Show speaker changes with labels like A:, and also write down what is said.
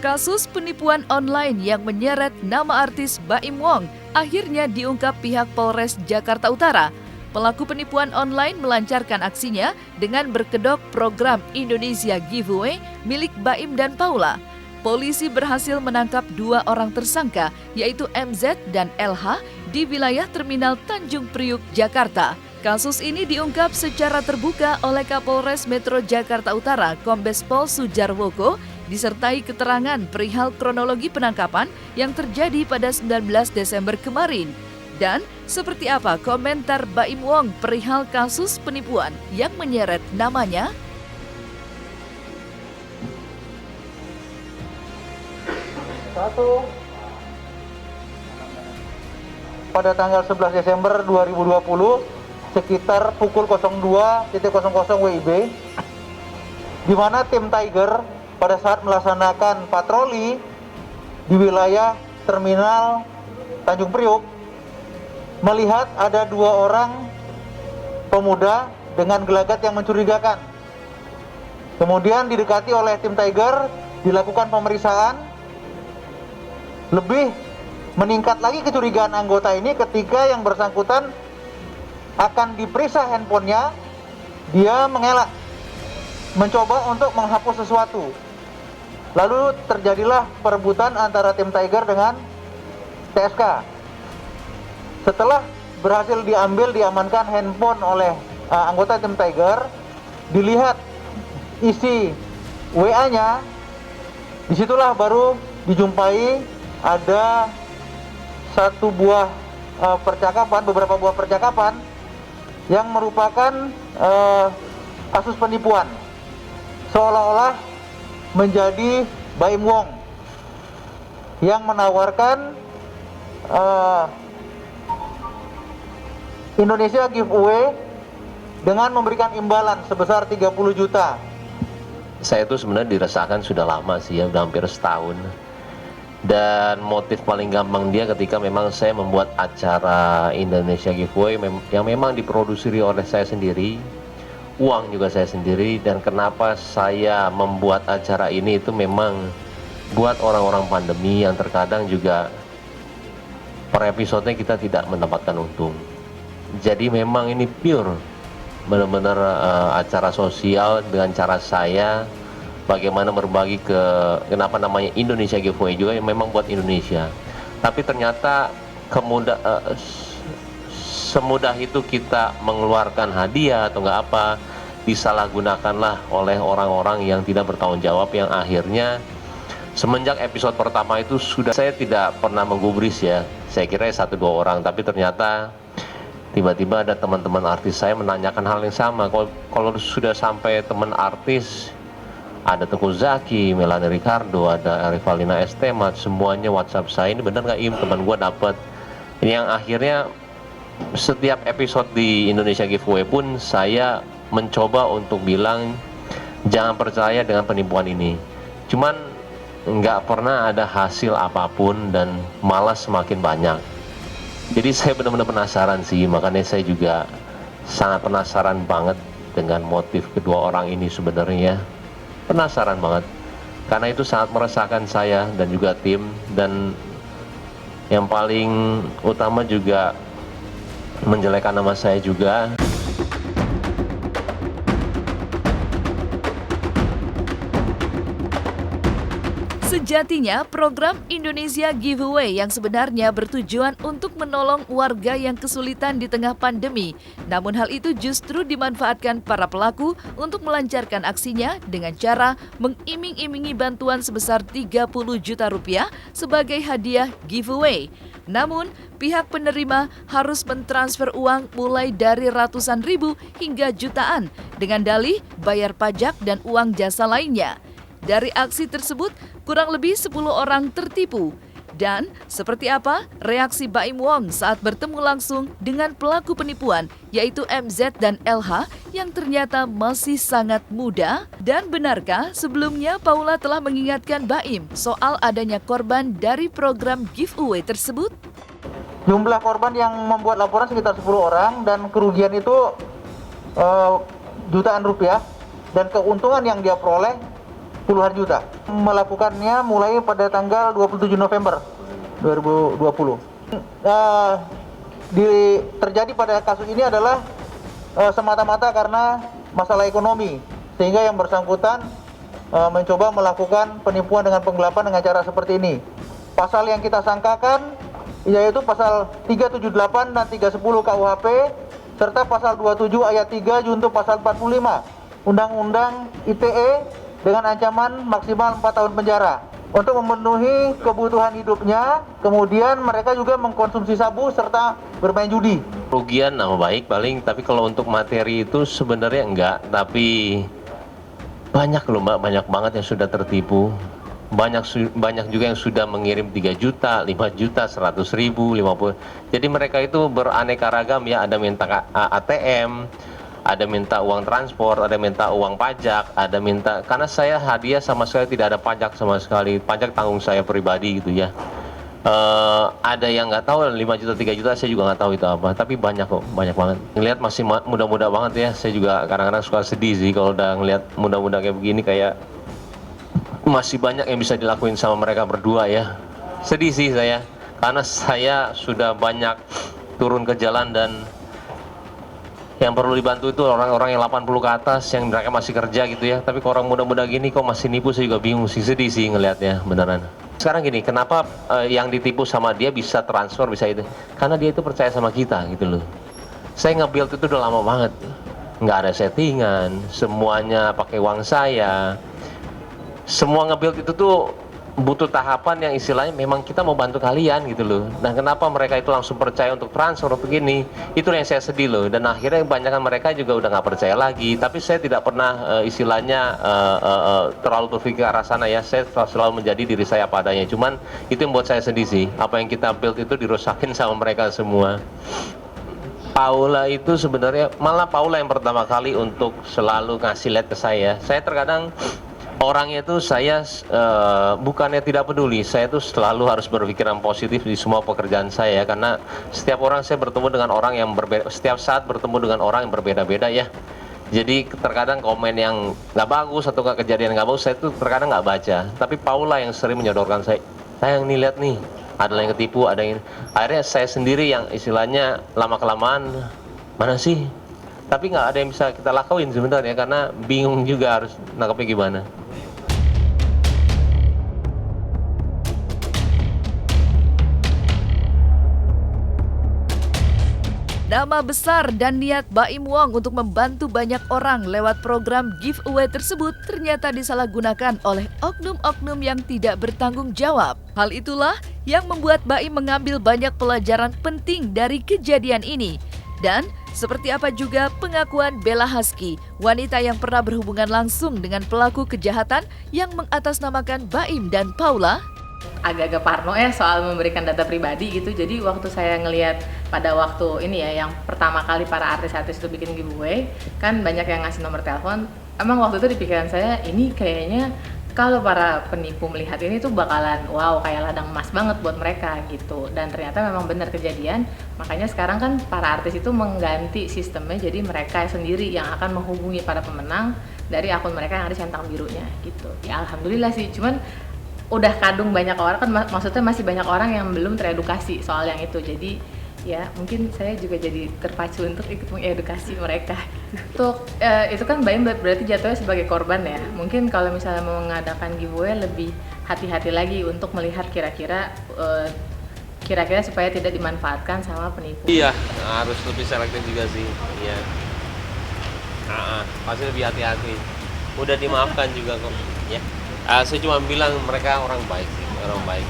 A: Kasus penipuan online yang menyeret nama artis Baim Wong akhirnya diungkap pihak Polres Jakarta Utara. Pelaku penipuan online melancarkan aksinya dengan berkedok program Indonesia Giveaway milik Baim dan Paula. Polisi berhasil menangkap 2 orang tersangka, yaitu MZ dan LH, di wilayah Terminal Tanjung Priuk, Jakarta. Kasus ini diungkap secara terbuka oleh Kapolres Metro Jakarta Utara, Kombes Pol Sujarwoko, disertai keterangan perihal kronologi penangkapan yang terjadi pada 19 Desember kemarin. Dan seperti apa komentar Baim Wong perihal kasus penipuan yang menyeret namanya?
B: Pada tanggal 11 Desember 2020 sekitar pukul 02.00 WIB, di mana tim Tiger pada saat melaksanakan patroli di wilayah Terminal Tanjung Priuk melihat ada 2 orang pemuda dengan gelagat yang mencurigakan. Kemudian didekati oleh tim Tiger, dilakukan pemeriksaan. Lebih meningkat lagi kecurigaan anggota ini ketika yang bersangkutan akan diperiksa handphonenya, dia mengelak, mencoba untuk menghapus sesuatu. Lalu terjadilah perebutan antara tim Tiger dengan TSK. Setelah berhasil diamankan handphone oleh anggota tim Tiger, dilihat isi WA-nya, disitulah baru dijumpai ada beberapa buah percakapan yang merupakan kasus penipuan, seolah-olah menjadi Baim Wong yang menawarkan Indonesia Giveaway dengan memberikan imbalan sebesar 30 juta.
C: Saya itu sebenarnya diresahkan sudah lama sih ya, udah hampir setahun. Dan motif paling gampang dia ketika memang saya membuat acara Indonesia Giveaway yang memang diproduksi oleh saya sendiri, uang juga saya sendiri. Dan kenapa saya membuat acara ini itu memang buat orang-orang pandemi yang terkadang juga per episodenya kita tidak mendapatkan untung. Jadi memang ini pure benar-benar acara sosial dengan cara saya bagaimana berbagi kenapa namanya Indonesia Giveaway juga yang memang buat Indonesia. Tapi ternyata semudah itu kita mengeluarkan hadiah atau enggak apa, disalahgunakanlah oleh orang-orang yang tidak bertanggung jawab, yang akhirnya semenjak episode pertama itu saya tidak pernah menggubris ya. Saya kira 1-2 orang, tapi ternyata tiba-tiba ada teman-teman artis saya menanyakan hal yang sama. Kalau sudah sampai teman artis, ada Teguh Zaki, Melanie Ricardo, ada Rivalina Estemat, semuanya WhatsApp saya, ini benar nggak Im, teman gue dapat. Ini yang akhirnya setiap episode di Indonesia Giveaway pun saya mencoba untuk bilang jangan percaya dengan penipuan ini. Cuman nggak pernah ada hasil apapun dan malah semakin banyak. Jadi saya benar-benar penasaran sih, makanya saya juga sangat penasaran banget dengan motif kedua orang ini sebenarnya. Penasaran banget, karena itu sangat meresahkan saya dan juga tim, dan yang paling utama juga menjelekkan nama saya juga.
A: Sejatinya, program Indonesia Giveaway yang sebenarnya bertujuan untuk menolong warga yang kesulitan di tengah pandemi. Namun hal itu justru dimanfaatkan para pelaku untuk melancarkan aksinya dengan cara mengiming-imingi bantuan sebesar 30 juta rupiah sebagai hadiah giveaway. Namun, pihak penerima harus mentransfer uang mulai dari ratusan ribu hingga jutaan dengan dalih bayar pajak dan uang jasa lainnya. Dari aksi tersebut, kurang lebih 10 orang tertipu. Dan seperti apa reaksi Baim Wong saat bertemu langsung dengan pelaku penipuan yaitu MZ dan LH yang ternyata masih sangat muda? Dan benarkah sebelumnya Paula telah mengingatkan Baim soal adanya korban dari program giveaway tersebut?
B: Jumlah korban yang membuat laporan sekitar 10 orang dan kerugian itu jutaan rupiah dan keuntungan yang dia peroleh puluhan juta. Melakukannya mulai pada tanggal 27 November 2020. Terjadi pada kasus ini adalah semata-mata karena masalah ekonomi, sehingga yang bersangkutan mencoba melakukan penipuan dengan penggelapan dengan cara seperti ini. Pasal yang kita sangkakan yaitu pasal 378 dan 310 KUHP serta pasal 27 ayat 3 junto pasal 45 Undang-Undang ITE dengan ancaman maksimal 4 tahun penjara untuk memenuhi kebutuhan hidupnya. Kemudian mereka juga mengkonsumsi sabu serta bermain judi.
C: Kerugian nama baik paling, tapi kalau untuk materi itu sebenarnya enggak, tapi banyak loh Mbak, banyak banget yang sudah tertipu. Banyak juga yang sudah mengirim 3 juta, 5 juta, 100 ribu, 50. Jadi mereka itu beraneka ragam ya, ada minta ATM, ada minta uang transport, ada minta uang pajak, ada minta, karena saya hadiah sama sekali tidak ada pajak sama sekali, pajak tanggung saya pribadi gitu ya. Ada yang nggak tahu 5 juta, 3 juta, saya juga nggak tahu itu apa, tapi banyak kok, banyak banget. Ngelihat masih muda-muda banget ya, saya juga kadang-kadang suka sedih sih kalau udah ngelihat muda-muda kayak begini, kayak masih banyak yang bisa dilakuin sama mereka berdua ya. Sedih sih saya, karena saya sudah banyak turun ke jalan dan yang perlu dibantu itu orang-orang yang 80 ke atas yang mereka masih kerja gitu ya. Tapi kalau orang muda-muda gini kok masih nipu, saya juga bingung sih, sedih sih ngelihatnya beneran. Sekarang gini, kenapa yang ditipu sama dia bisa transfer, bisa itu? Karena dia itu percaya sama kita gitu loh. Saya nge-build itu udah lama banget, nggak ada settingan, semuanya pakai uang saya. Semua nge-build itu tuh butuh tahapan yang istilahnya memang kita mau bantu kalian gitu loh. Nah kenapa mereka itu langsung percaya untuk transfer begini, itu yang saya sedih loh. Dan akhirnya kebanyakan mereka juga udah nggak percaya lagi. Tapi saya tidak pernah istilahnya terlalu berpikir ke arah sana ya. Saya selalu menjadi diri saya apa adanya. Cuman itu yang buat saya sedih sih, apa yang kita build itu dirusakin sama mereka semua. Paula itu sebenarnya, malah Paula yang pertama kali untuk selalu ngasih lihat ke saya. Saya terkadang orangnya itu saya bukannya tidak peduli, saya tuh selalu harus berpikiran positif di semua pekerjaan saya, karena setiap orang saya bertemu dengan orang yang berbeda, setiap saat bertemu dengan orang yang berbeda-beda ya. Jadi terkadang komen yang nggak bagus atau kejadian nggak bagus saya tuh terkadang nggak baca, tapi Paula yang sering menyodorkan saya yang nih lihat nih, ada yang ketipu, ada yang, akhirnya saya sendiri yang istilahnya lama-kelamaan mana sih, tapi nggak ada yang bisa kita lakuin sebenarnya karena bingung juga harus nangkepnya gimana.
A: Nama besar dan niat Baim Wong untuk membantu banyak orang lewat program giveaway tersebut ternyata disalahgunakan oleh oknum-oknum yang tidak bertanggung jawab. Hal itulah yang membuat Baim mengambil banyak pelajaran penting dari kejadian ini. Dan seperti apa juga pengakuan Bella Husky, wanita yang pernah berhubungan langsung dengan pelaku kejahatan yang mengatasnamakan Baim dan Paula?
D: Agak-agak parno ya soal memberikan data pribadi gitu. Jadi waktu saya ngelihat pada waktu ini ya, yang pertama kali para artis-artis itu bikin giveaway, kan banyak yang ngasih nomor telepon. Emang waktu itu di pikiran saya, ini kayaknya kalau para penipu melihat ini tuh bakalan wow, kayak ladang emas banget buat mereka gitu. Dan ternyata memang benar kejadian. Makanya sekarang kan para artis itu mengganti sistemnya, jadi mereka sendiri yang akan menghubungi para pemenang dari akun mereka yang ada centang birunya gitu. Ya alhamdulillah sih, cuman udah kadung banyak orang kan, maksudnya masih banyak orang yang belum teredukasi soal yang itu. Jadi ya mungkin saya juga jadi terpacu untuk ikut mengedukasi mereka. Untuk itu kan Baim berarti jatuhnya sebagai korban ya. Mungkin kalau misalnya mau mengadakan giveaway lebih hati-hati lagi untuk melihat kira-kira supaya tidak dimanfaatkan sama penipu.
C: Iya, harus lebih selektif juga sih. Iya. Pasti lebih hati-hati. Udah dimaafkan juga kok. Ya. Saya cuma bilang mereka orang baik, orang baik.